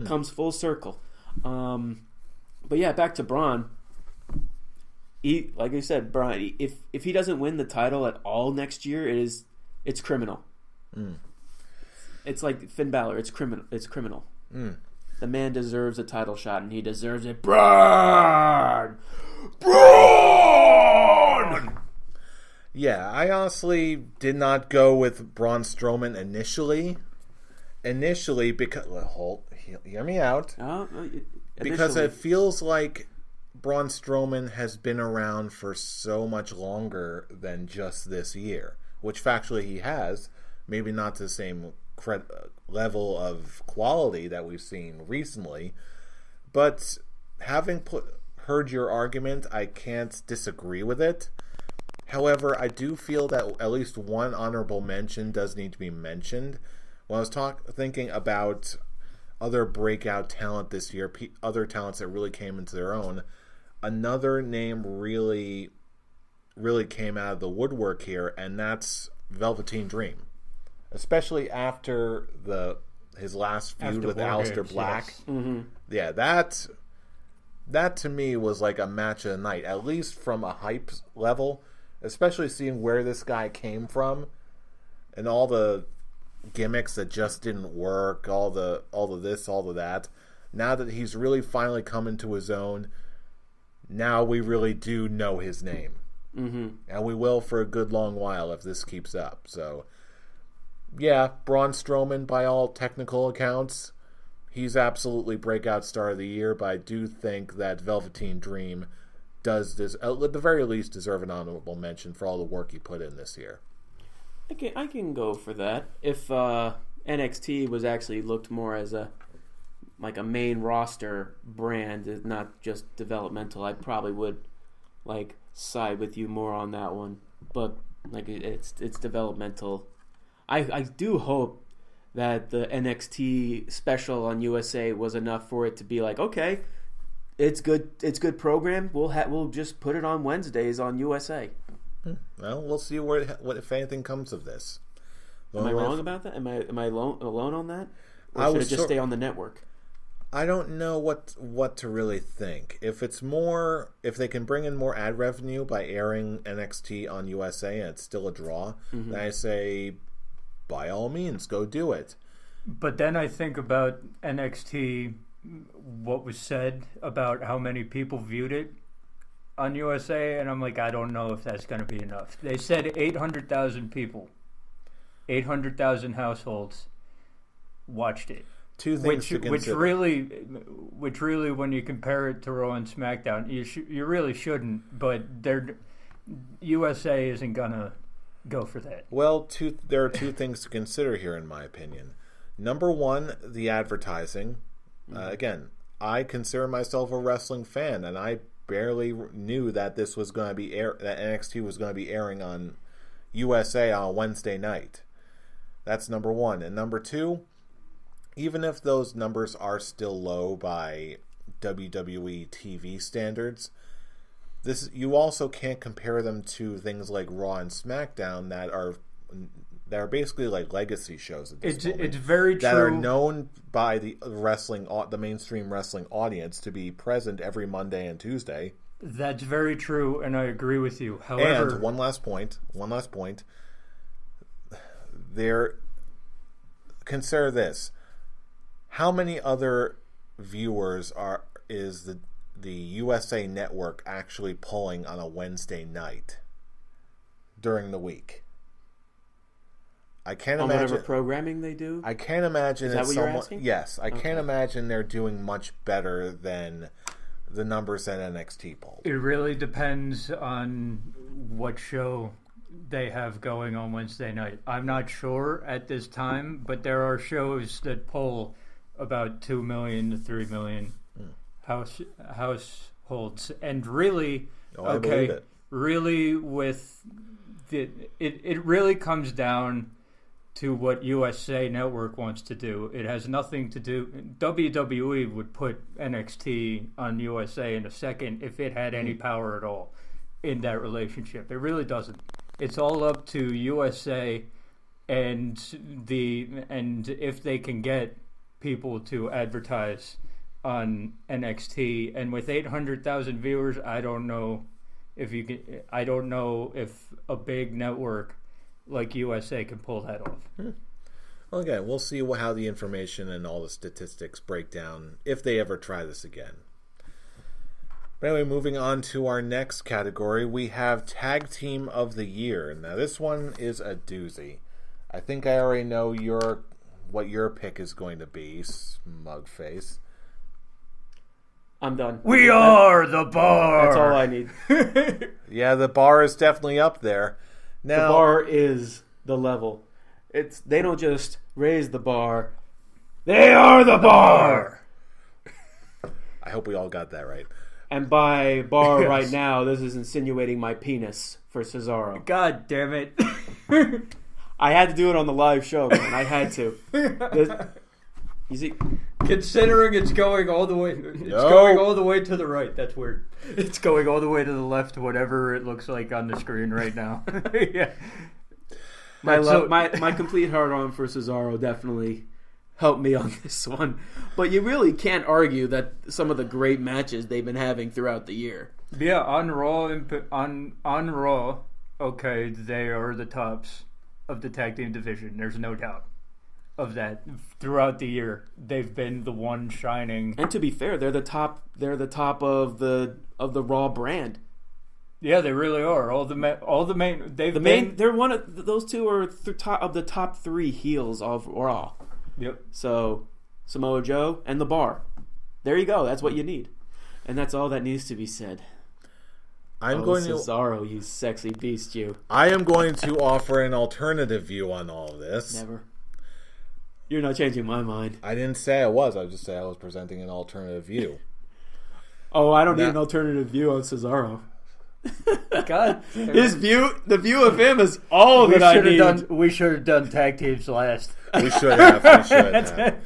Comes full circle. But yeah, back to Braun. Like I said, Braun, if he doesn't win the title at all next year, it's criminal. It's like Finn Balor. It's criminal. It's criminal. The man deserves a title shot, and he deserves it. Braun! Yeah, I honestly did not go with Braun Strowman initially. Because hear me out. Because it feels like Braun Strowman has been around for so much longer than just this year, which factually he has. Maybe not to the same level of quality that we've seen recently, but having heard your argument, I can't disagree with it. However, I do feel that at least one honorable mention does need to be mentioned. When I was thinking about other breakout talent this year, other talents that really came into their own, another name really came out of the woodwork here, and that's Velveteen Dream. Especially after his last feud with Aleister Black. Yes. Mm-hmm. Yeah, that to me was like a match of the night, at least from a hype level, especially seeing where this guy came from and all the gimmicks that just didn't work, all the this, all of that. Now that he's really finally come into his own, now we really do know his name. Mm-hmm. And we will for a good long while if this keeps up. So, yeah, Braun Strowman, by all technical accounts, he's absolutely breakout star of the year, but I do think that Velveteen Dream does this, at the very least, deserve an honorable mention for all the work he put in this year. I can go for that. If NXT was actually looked more as a main roster brand, not just developmental, I probably would side with you more on that one. But it's developmental. I do hope that the NXT special on USA was enough for it to be okay, it's good program. We'll just put it on Wednesdays on USA. Well, we'll see what if anything comes of this. Am I wrong about that? Am I alone on that? Or should it just stay on the network? I don't know what to really think. If they can bring in more ad revenue by airing NXT on USA and it's still a draw, then I say, by all means, go do it. But then I think about NXT, what was said about how many people viewed it on USA, and I'm I don't know if that's going to be enough. They said 800,000 people, 800,000 households watched it. Two things to consider. Which really, when you compare it to Raw and SmackDown, you really shouldn't. But USA isn't gonna go for that. Well, there are two things to consider here, in my opinion. Number one, the advertising. Again, I consider myself a wrestling fan, and I barely knew that this was going to be that NXT was going to be airing on USA on Wednesday night. That's number one. And number two, even if those numbers are still low by WWE TV standards, you also can't compare them to things like Raw and SmackDown that are basically like legacy shows at this moment. It's very true. That are known by the mainstream wrestling audience to be present every Monday and Tuesday. That's very true, and I agree with you. However, and one last point. Consider this: how many other viewers is the USA Network actually pulling on a Wednesday night during the week? I can't imagine whatever programming they do. I can't imagine. Is that what you're asking? Yes, I can't imagine they're doing much better than the numbers that NXT pulled. It really depends on what show they have going on Wednesday night. I'm not sure at this time, but there are shows that pull about 2 million to 3 million households, and really, I believe it. Really, with it really comes down to what USA Network wants to do. It has nothing to do. WWE would put NXT on USA in a second if it had any power at all in that relationship. It really doesn't. It's all up to USA and if they can get people to advertise on NXT, and with 800,000 viewers, I don't know if a big network like USA can pull that off. Okay, we'll see how the information and all the statistics break down if they ever try this again. But anyway, moving on to our next category, we have Tag Team of the Year. Now, this one is a doozy. I think I already know what your pick is going to be, Smugface. I'm done. We are the bar! That's all I need. Yeah, the bar is definitely up there. Now, the bar is the level. They don't just raise the bar. They are the bar! I hope we all got that right. And by bar right now, this is insinuating my penis for Cesaro. God damn it. I had to do it on the live show, man. I had to. You see, considering it's going all the way, going all the way to the right. That's weird. It's going all the way to the left, whatever it looks like on the screen right now. Yeah. My complete hard on for Cesaro definitely helped me on this one. But you really can't argue that some of the great matches they've been having throughout the year. Yeah, on Raw, okay, they are the tops of the tag team division. There's no doubt of that. Throughout the year, they've been the one shining. And to be fair, they're the top. They're the top of the Raw brand. Yeah, they really are. They're one of those two are the top three heels of Raw. Yep. So Samoa Joe and the Bar. There you go. That's what you need, and that's all that needs to be said. Cesaro, you sexy beast, you. I am going to offer an alternative view on all of this. Never. You're not changing my mind. I didn't say I was. I was just saying I was presenting an alternative view. Oh, I don't need an alternative view on Cesaro. God, the view of him is all that I need. We should have done tag teams last. We should have.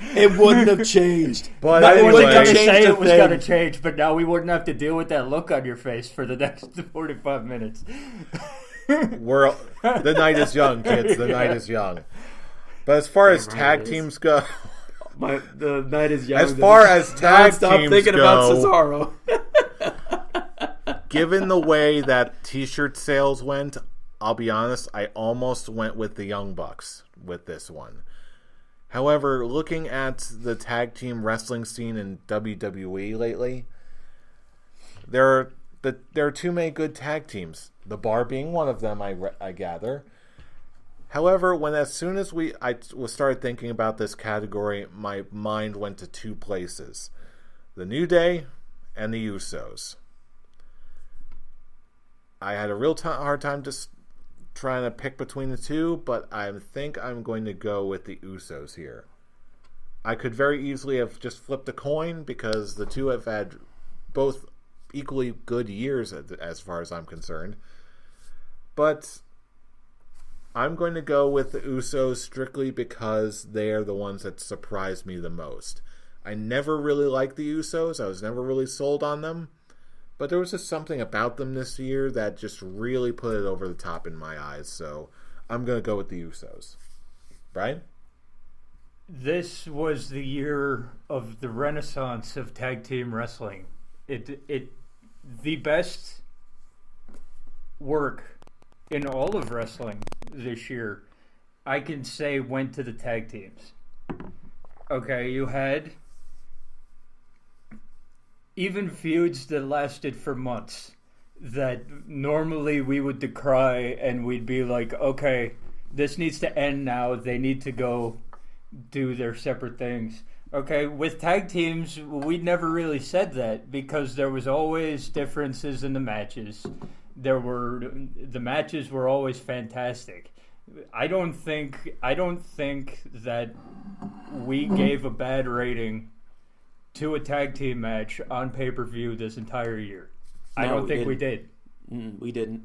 It wouldn't have changed. But I anyway, wasn't going to say it was going to change, but now we wouldn't have to deal with that look on your face for the next 45 minutes. The night is young, kids. The night is young. But as far as tag teams go, the night is young. As far as tag stop teams thinking go, about Cesaro. Given the way that T-shirt sales went, I'll be honest, I almost went with the Young Bucks with this one. However, looking at the tag team wrestling scene in WWE lately, there are too many good tag teams. The Bar being one of them, I gather. However, as soon as I started thinking about this category, my mind went to two places: the New Day and the Usos. I had a real hard time just trying to pick between the two, but I think I'm going to go with the Usos here. I could very easily have just flipped a coin because the two have had both equally good years as far as I'm concerned. But I'm going to go with the Usos strictly because they are the ones that surprised me the most. I never really liked the Usos. I was never really sold on them. But there was just something about them this year that just really put it over the top in my eyes. So I'm going to go with the Usos. Brian? This was the year of the renaissance of tag team wrestling. The best work in all of wrestling this year, I can say, went to the tag teams. Okay, you had even feuds that lasted for months that normally we would decry and we'd be like, okay, this needs to end now. They need to go do their separate things. Okay, with tag teams, we never really said that because there was always differences in the matches. The matches were always fantastic. I don't think that we gave a bad rating to a tag team match on pay-per-view this entire year. I don't think we did. We didn't.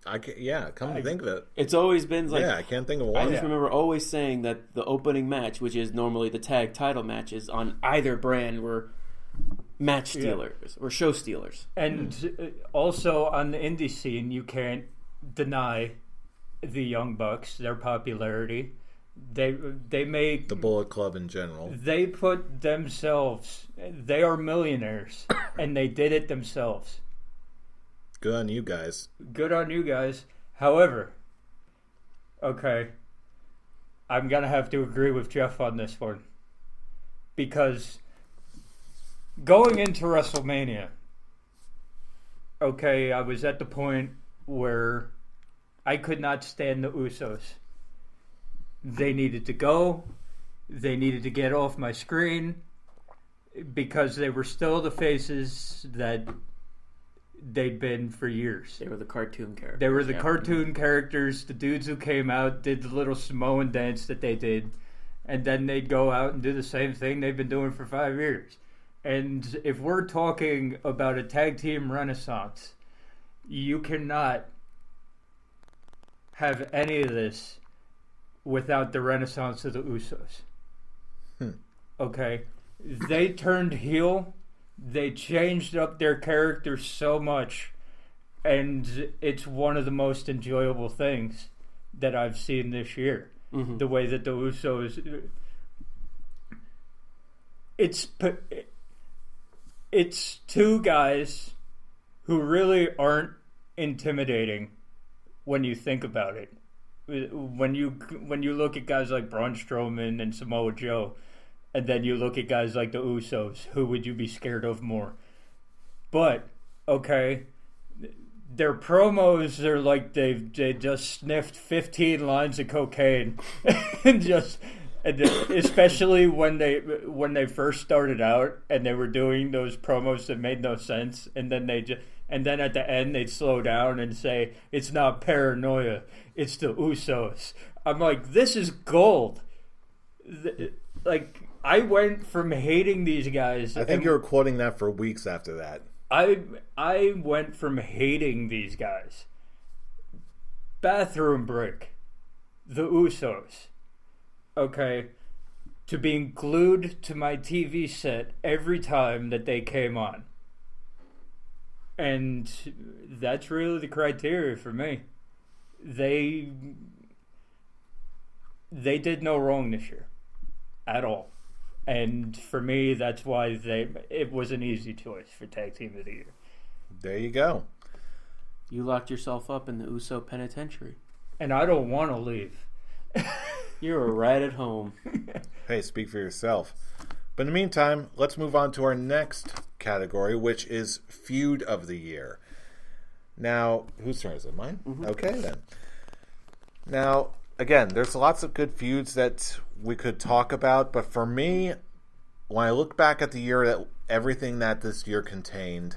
Come to think of it. It's always been like... Yeah, I can't think of one. I just remember always saying that the opening match, which is normally the tag title matches on either brand, were match stealers or show stealers. And also on the indie scene, you can't deny the Young Bucks, their popularity. They make the Bullet Club in general. They put themselves. They are millionaires, and they did it themselves. Good on you guys. Good on you guys. However, okay, I'm gonna have to agree with Jeff on this one because going into WrestleMania, okay, I was at the point where I could not stand the Usos. They needed to go. They needed to get off my screen because they were still the faces that they'd been for years. They were the cartoon characters. They were the cartoon characters, the dudes who came out, did the little Samoan dance that they did, and then they'd go out and do the same thing they've been doing for 5 years. And if we're talking about a tag team renaissance, you cannot have any of this without the renaissance of the Usos. Okay? They turned heel. They changed up their characters so much. And it's one of the most enjoyable things that I've seen this year. Mm-hmm. The way that the Usos... It's two guys who really aren't intimidating when you think about it. When you look at guys like Braun Strowman and Samoa Joe, and then you look at guys like the Usos, who would you be scared of more? But okay, their promos are like they just sniffed 15 lines of cocaine, and especially when they first started out and they were doing those promos that made no sense, and then at the end they'd slow down and say, "It's not paranoia, it's the Usos." I'm like, this is gold. Like, I went from hating these guys. I think you were quoting that for weeks after that. I went from hating these guys. Bathroom break. The Usos. Okay. To being glued to my TV set every time that they came on. And that's really the criteria for me. They did no wrong this year. At all. And for me, that's why it was an easy choice for Tag Team of the Year. There you go. You locked yourself up in the Uso penitentiary. And I don't want to leave. You were right at home. Hey, speak for yourself. But in the meantime, let's move on to our next category, which is Feud of the Year. Now, whose turn is it? Mine? Mm-hmm. Okay, then. Now, again, there's lots of good feuds that we could talk about, but for me, when I look back at the year, everything that this year contained,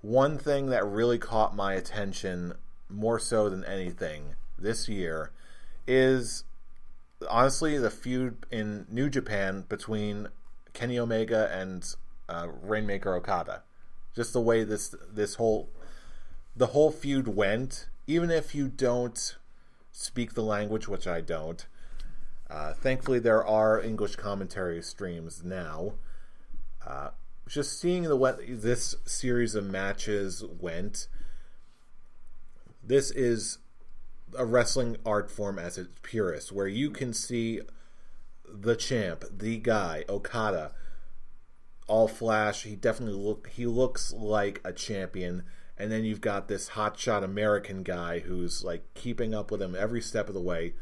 one thing that really caught my attention more so than anything this year is honestly the feud in New Japan between Kenny Omega and Rainmaker Okada. Just the way the whole feud went, even if you don't speak the language, which I don't. Thankfully, there are English commentary streams now. Just seeing the way this series of matches went, this is a wrestling art form as its purest, where you can see the champ, the guy, Okada, all flash. He definitely looks like a champion. And then you've got this hotshot American guy who's like keeping up with him every step of the way,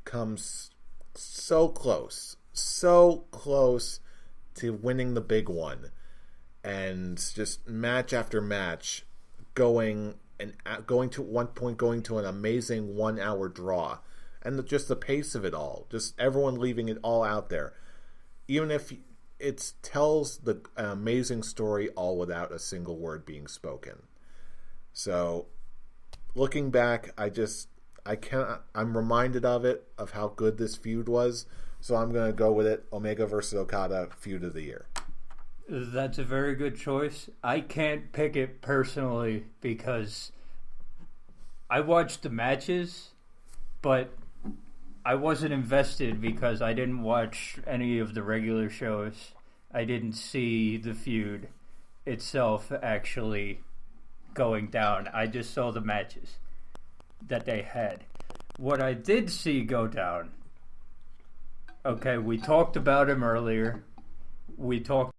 comes so close to winning the big one, and just match after match going to at one point going to an amazing 1 hour draw, and just the pace of it all, just everyone leaving it all out there, even if it tells the amazing story all without a single word being spoken. So, looking back, I'm reminded of how good this feud was. So I'm going to go with it. Omega versus Okada, Feud of the Year. That's a very good choice. I can't pick it personally because I watched the matches, but I wasn't invested because I didn't watch any of the regular shows. I didn't see the feud itself actually going down. I just saw the matches that they had. What I did see go down Okay, we talked about him earlier. We talked